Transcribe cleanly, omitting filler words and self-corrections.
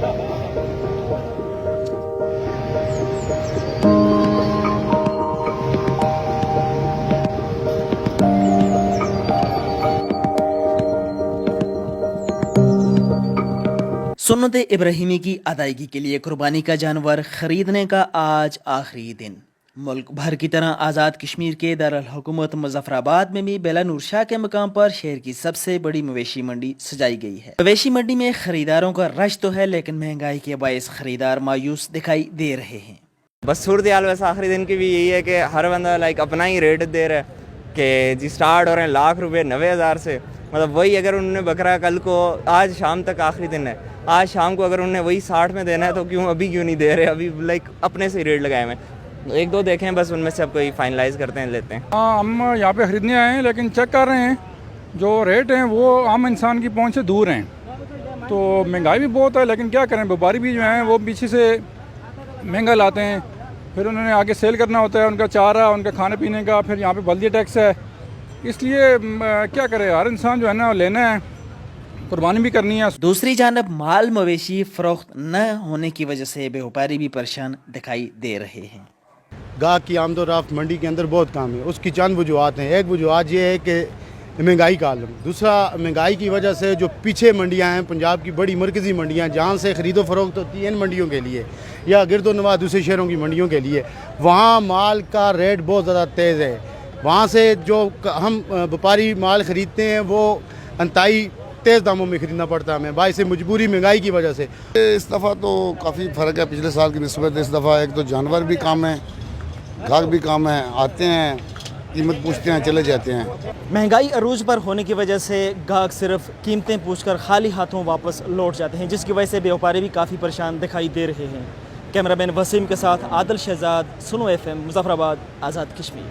सुन्नत इब्राहिमी की अदायगी के लिए कुर्बानी का जानवर खरीदने का आज आखिरी दिन। मुल्क भर की तरह आज़ाद कश्मीर के दारुल हुकूमत मुजफ्फराबाद में भी बेला नूर शाह के मकाम पर शहर की सबसे बड़ी मवेशी मंडी सजाई गई है। मवेशी मंडी में खरीदारों का रश तो है, लेकिन महंगाई के बायस खरीदार मायूस दिखाई दे रहे हैं। बस सूरत हाल वैसे आखिरी दिन की भी यही है कि हर बंदा अपना ही रेट दे रहा है कि जी स्टार्ट हो रहे हैं लाख रुपए 90,000 से। मतलब वही अगर उन्होंने बकरा कल को आज शाम तक आखिरी दिन है, आज शाम को अगर उन्होंने वही 60 में देना है तो अभी क्यों नहीं दे रहे? अभी अपने से ही रेट लगाए हुए हैं। एक दो देखें बस, उनमें से अब कोई फाइनलाइज करते हैं, लेते हैं। हाँ, हम यहाँ पे ख़रीदने आए हैं, लेकिन चेक कर रहे हैं जो रेट हैं वो आम इंसान की पहुँच से दूर हैं। तो महंगाई भी बहुत है, लेकिन क्या करें, व्यापारी भी जो हैं वो पीछे से महंगा लाते हैं, फिर उन्होंने आगे सेल करना होता है, उनका चारा, उनका खाने पीने का, फिर यहाँ पे बल्दिया टैक्स है। इसलिए क्या करे, हर इंसान जो है ना लेना है, कुर्बानी भी करनी है। दूसरी जानब माल मवेशी फरोख्त न होने की वजह से व्यापारी भी परेशान दिखाई दे रहे हैं। गाहक की आमदोरफ्त मंडी के अंदर बहुत कम है। उसकी चंद वजूहत हैं। एक वजूहत ये है कि महंगाई का आलम, दूसरा महंगाई की वजह से जो पीछे मंडियां हैं, पंजाब की बड़ी मरकज़ी मंडियां जहां से ख़रीदो फरोख्त होती है इन मंडियों के लिए या गिरदो नवा दूसरे शहरों की मंडियों के लिए, वहाँ माल का रेट बहुत ज़्यादा तेज़ है। वहाँ से जो हम व्यापारी माल ख़रीदते हैं वो अंतहाई तेज़ दामों में ख़रीदना पड़ता है हमें, बाइस मजबूरी महंगाई की वजह से। इस दफ़ा तो काफ़ी फ़र्क है पिछले साल की निस्बत। इस दफ़ा एक तो जानवर भी कम है, गाहक भी कम है, आते हैं कीमत पूछते हैं चले जाते हैं। महंगाई अरूज पर होने की वजह से गाहक सिर्फ कीमतें पूछकर खाली हाथों वापस लौट जाते हैं, जिसकी वजह से व्यापारी भी काफ़ी परेशान दिखाई दे रहे हैं। कैमरामैन वसीम के साथ आदिल शहजाद, सुनो FM, मुजफ्फराबाद, आज़ाद कश्मीर।